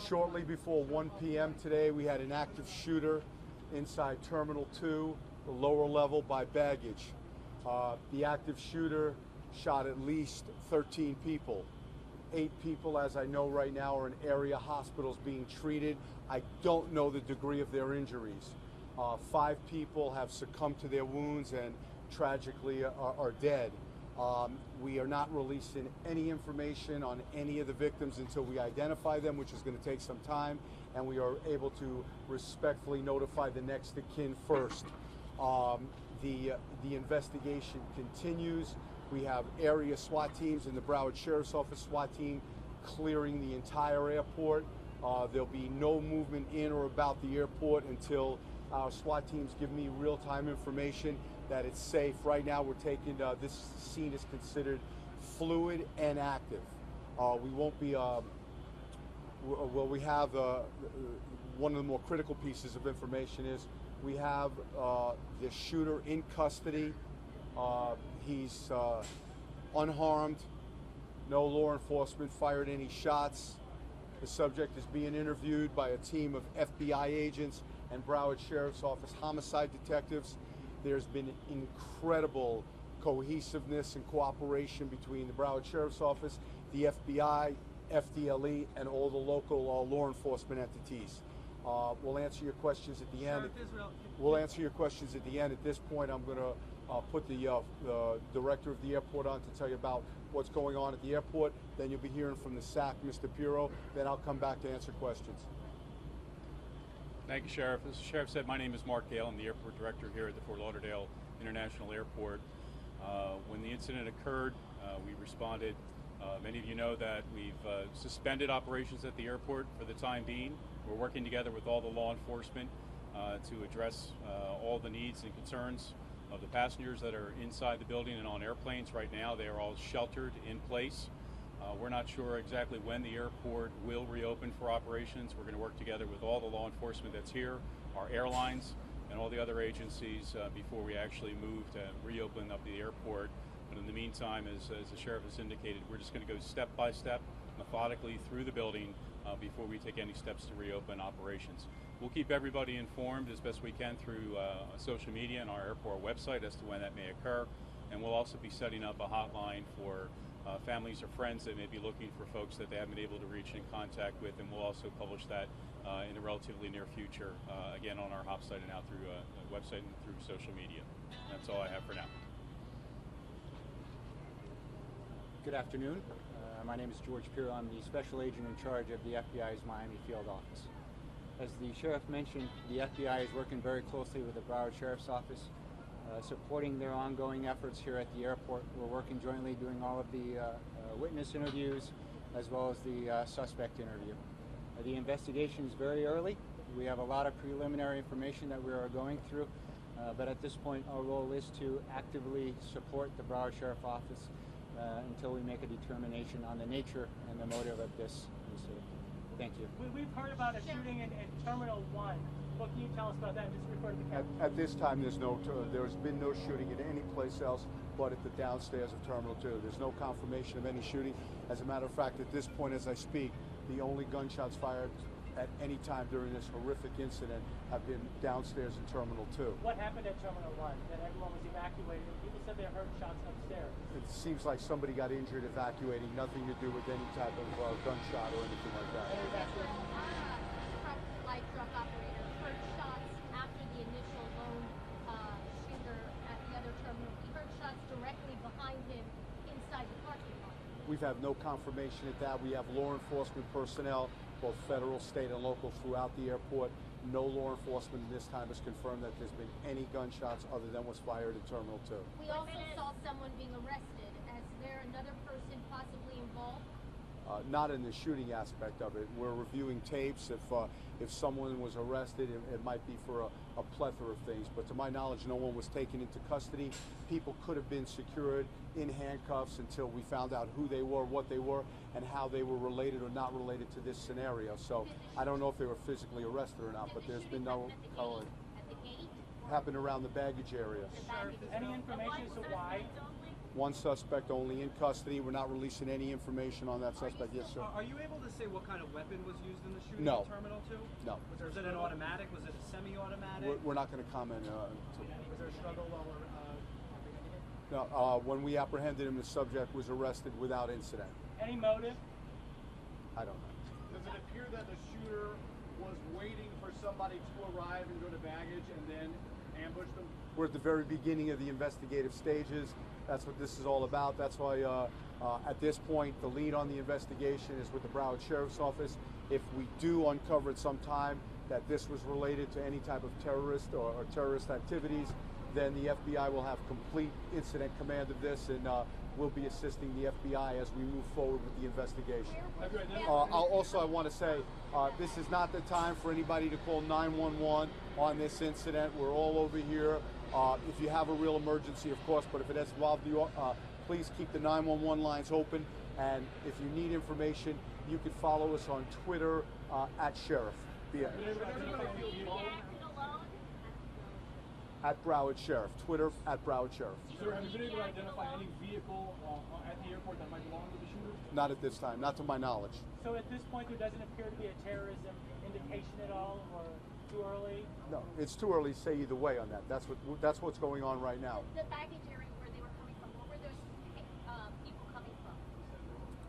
Shortly before 1 p.m. today, we had an active shooter inside Terminal 2, the lower level by baggage. The active shooter shot at least 13 people. 8 people, as I know right now, are in area hospitals being treated. I don't know the degree of their injuries. 5 people have succumbed to their wounds and tragically are dead. We are not releasing any information on any of the victims until we identify them, which is going to take some time, and we are able to respectfully notify the next of kin first. The investigation continues. We have area SWAT teams and the Broward Sheriff's Office SWAT team clearing the entire airport. There'll be no movement in or about the airport until our SWAT teams give me real-time information that it's safe. Right now we're taking, this scene is considered fluid and active. We won't be, well, we have, one of the more critical pieces of information is we have the shooter in custody. He's unharmed. No law enforcement fired any shots. The subject is being interviewed by a team of FBI agents and Broward Sheriff's Office homicide detectives. There's been incredible cohesiveness and cooperation between the Broward Sheriff's Office, the FBI, FDLE, and all the local law enforcement entities. We'll answer your questions at the end. We'll answer your questions at the end. At this point, I'm going to put the director of the airport on to tell you about what's going on at the airport. Then you'll be hearing from the SAC, Mr. Pirro. Then I'll come back to answer questions. Thank you, Sheriff. As the Sheriff said, my name is Mark Gale. I'm the airport director here at the Fort Lauderdale International Airport. When the incident occurred, we responded. Many of you know that we've suspended operations at the airport for the time being. We're working together with all the law enforcement to address all the needs and concerns of the passengers that are inside the building and on airplanes. Right now, they are all sheltered in place. We're not sure exactly when the airport will reopen for operations. We're going to work together with all the law enforcement that's here, our airlines, and all the other agencies before we actually move to reopen up the airport. But in the meantime, as the Sheriff has indicated, we're just going to go step by step, methodically through the building before we take any steps to reopen operations. We'll keep everybody informed as best we can through social media and our airport website as to when that may occur. And we'll also be setting up a hotline for families or friends that may be looking for folks that they haven't been able to reach in contact with, and we'll also publish that in the relatively near future, again on our hop site and out through the website and through social media. That's all I have for now. Good afternoon. My name is George Pirro. I'm the special agent in charge of the FBI's Miami field office. As the Sheriff mentioned, the FBI is working very closely with the Broward Sheriff's Office, supporting their ongoing efforts here at the airport. We're working jointly doing all of the witness interviews as well as the suspect interview. The investigation is very early. We have a lot of preliminary information that we are going through, but at this point our role is to actively support the Broward Sheriff's Office until we make a determination on the nature and the motive of this incident. Thank you. We've heard about a shooting in Terminal 1. What can you tell us about that? Just refer to the camera. At this time, there's been no shooting at any place else but at the downstairs of Terminal 2. There's no confirmation of any shooting. As a matter of fact, at this point as I speak, the only gunshots fired at any time during this horrific incident have been downstairs in Terminal 2. What happened at Terminal 1? That everyone was evacuated and people said they heard shots upstairs. It seems like somebody got injured evacuating, nothing to do with any type of gunshot or anything like that. Light truck operator heard shots after the initial lone shooter at the other terminal. He heard shots directly behind him inside the parking lot. We've had no confirmation of that. We have law enforcement personnel, both federal, state, and local throughout the airport. No law enforcement this time has confirmed that there's been any gunshots other than was fired at Terminal 2. We also saw someone being arrested. Is there another person possibly involved? Not in the shooting aspect of it. We're reviewing tapes. If someone was arrested, it might be for a plethora of things. But to my knowledge, no one was taken into custody. People could have been secured in handcuffs until we found out who they were, what they were, and how they were related or not related to this scenario. So I don't know if they were physically arrested or not, but there's been no color. At the gate? Happened around the baggage area. Any information as to why One suspect only in custody. We're not releasing any information on that suspect. Yes, sir. Are you able to say what kind of weapon was used in the shooting No. at Terminal 2? No. Was it an automatic? Was it a semi-automatic? We're not going to comment. Was there a struggle while apprehending it? No, when we apprehended him, the subject was arrested without incident. Any motive? I don't know. Does it appear that the shooter was waiting for somebody to arrive and go to baggage and then ambush them? We're at the very beginning of the investigative stages. That's what this is all about. That's why at this point the lead on the investigation is with the Broward Sheriff's Office. If we do uncover at some time that this was related to any type of terrorist or terrorist activities, then the FBI will have complete incident command of this, and we'll be assisting the FBI as we move forward with the investigation. I want to say this is not the time for anybody to call 911 on this incident. We're all over here. If you have a real emergency, of course, but if it has involved you, please keep the 911 lines open. And if you need information, you can follow us on Twitter at Sheriff. At Broward Sheriff. Twitter at Broward Sheriff. Sir, have you been able to identify any vehicle at the airport that might belong to the shooter? Not at this time, not to my knowledge. So at this point, there doesn't appear to be a terrorism indication at all, or too early? No, it's too early to say either way on that. That's what's going on right now. The baggage area where they were coming from, what were those people coming from?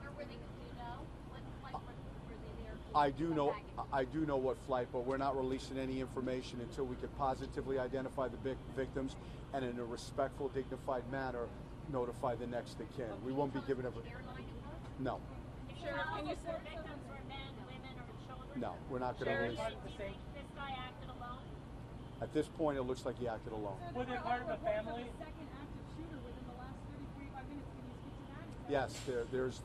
Where were they, do you know? What flight were they there? I do know what flight, but we're not releasing any information until we can positively identify the victims and in a respectful, dignified manner notify the next of kin. We won't be giving up. No. Sheriff, can you say victims were men, women, or children? No, we're not going to release. Do you think this guy acted alone? At this point, it looks like he acted alone. Were they part of a family? Second active shooter within the last 30, 45 minutes. Can you speak to that? Yes,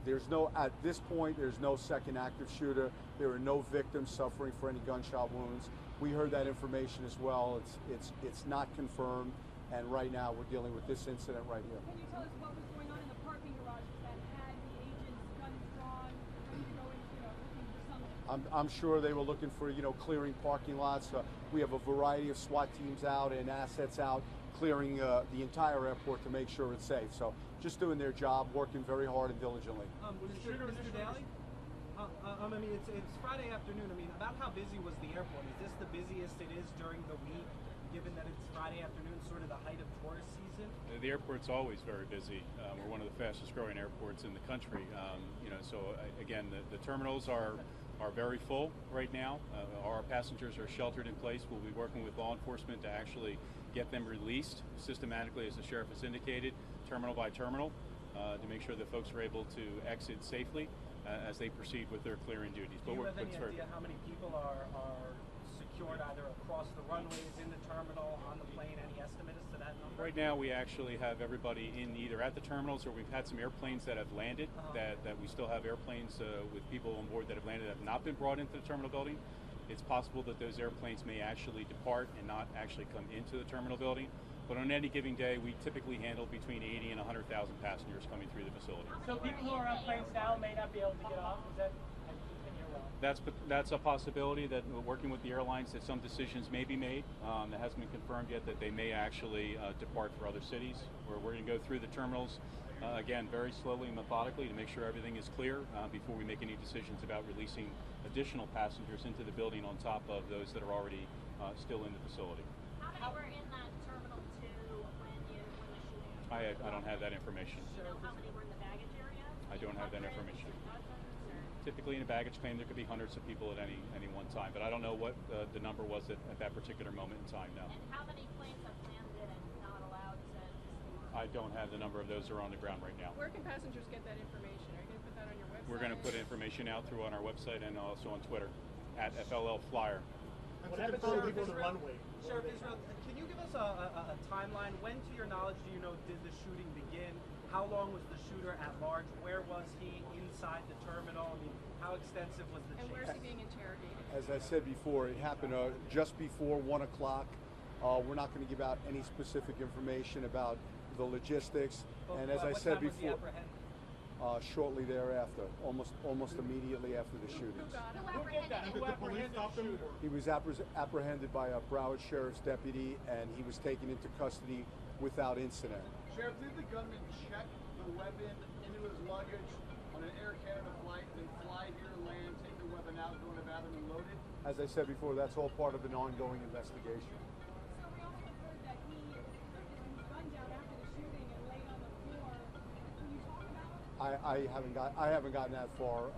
there's no at this point there's no second active shooter. There are no victims suffering for any gunshot wounds. We heard that information as well. It's not confirmed, and right now we're dealing with this incident right here. Can you tell us what was going on in the parking garages that had the agents guns drawn, ready to go in, looking for something? I'm sure they were looking for clearing parking lots. We have a variety of SWAT teams out and assets out clearing the entire airport to make sure it's safe. So just doing their job, working very hard and diligently. Mr. Daly? I mean, it's Friday afternoon. I mean, about how busy was the airport? Is this the busiest it is during the week, given that it's Friday afternoon, sort of the height of tourist season? The airport's always very busy. We're one of the fastest growing airports in the country. Again, the terminals are very full right now. Our passengers are sheltered in place. We'll be working with law enforcement to actually get them released systematically, as the sheriff has indicated, terminal by terminal, to make sure that folks are able to exit safely as they proceed with their clearing duties. Do you have any idea how many people are secured either across the runways, in the terminal, on the plane? Any estimate as to that number? Right now, we actually have everybody in either at the terminals, or we've had some airplanes that have landed, that we still have airplanes with people on board that have landed that have not been brought into the terminal building. It's possible that those airplanes may actually depart and not actually come into the terminal building. But on any given day, we typically handle between 80 and 100,000 passengers coming through the facility. So people who are on planes now may not be able to get off? Is that, in your realm? That's a possibility, that we're working with the airlines, that some decisions may be made. That hasn't been confirmed yet, that they may actually depart for other cities. We're going to go through the terminals, again, very slowly and methodically to make sure everything is clear before we make any decisions about releasing additional passengers into the building on top of those that are already still in the facility. How many were in that Terminal 2 when the shooting? I don't have that information. Do you know how many were in the baggage area? I don't have that information. Typically in a baggage claim, there could be hundreds of people at any one time, but I don't know what the number was at that particular moment in time now. And how many planes have landed and not allowed to I don't have the number of those that are on the ground right now. Where can passengers get that information? Are you going to put that on your website? We're going to put information out through on our website and also on Twitter at FLL Flyer. What happens to the people on the runway? Sheriff Israel, can you give us a timeline? When, to your knowledge, do you know, did the shooting begin? How long was the shooter at large? Where was he inside the terminal? I mean, how extensive was the chase? And where's he being interrogated? As I said before, it happened just before 1 o'clock. We're not going to give out any specific information about the logistics. And as I said before, shortly thereafter, almost immediately after the shooting. Did the police stop them? He was apprehended by a Broward Sheriff's deputy, and he was taken into custody without incident. Sheriff, did the gunman check the weapon into his luggage on an Air Canada flight, then fly here, land, take the weapon out, go in the bathroom and load it? As I said before, that's all part of an ongoing investigation. So we also heard that he put his gun down after the shooting and laid on the floor. Can you talk about it? I haven't gotten that far.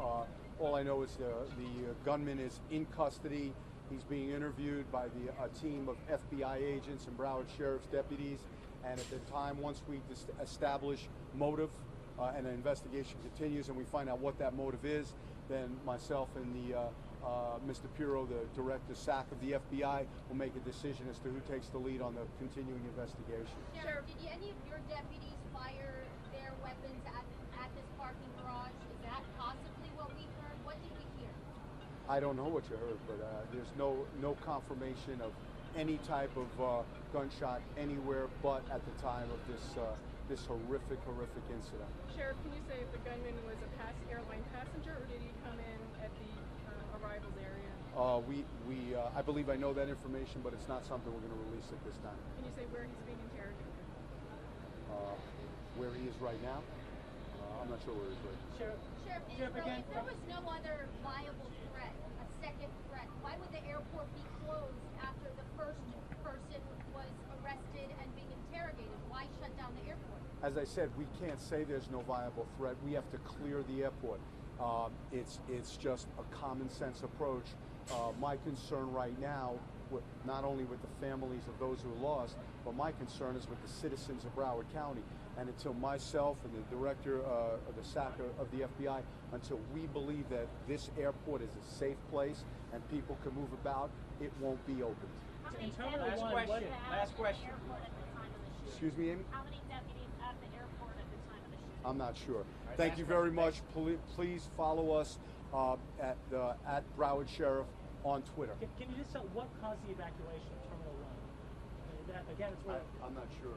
All I know is the gunman is in custody. He's being interviewed by a team of FBI agents and Broward Sheriff's deputies. And at the time, once we establish motive and an investigation continues and we find out what that motive is, then myself and Mr. Pirro, the director SAC of the FBI, will make a decision as to who takes the lead on the continuing investigation. Sheriff, did any of your deputies fire their weapons at this parking garage? Is that possibly what we heard? What did we hear? I don't know what you heard, but there's no confirmation of any type of gunshot anywhere but at the time of this horrific incident. Sheriff, can you say if the gunman was a airline passenger or did he come in at the arrivals area? I believe I know that information, but it's not something we're going to release at this time. Can you say where he's being interrogated? Where he is right now? I'm not sure where he is right now. Sheriff, Sheriff, again, if there was no other viable threat, a second threat, why would the airport be closed after the first person was arrested and being interrogated? Why shut down the airport? As I said, we can't say there's no viable threat. We have to clear the airport. It's just a common sense approach. My concern right now, not only with the families of those who are lost, but my concern is with the citizens of Broward County. And until myself and the director of the SAC of the FBI, until we believe that this airport is a safe place and people can move about, it won't be opened. in Terminal Last 1, question. Last question. Excuse me, Amy? How many deputies at the airport at the time of the shooting? I'm not sure. right, Thank last you very question. much. Please follow us at Broward Sheriff on Twitter. Can you just tell what caused the evacuation of Terminal 1? Again, it's where I'm not sure.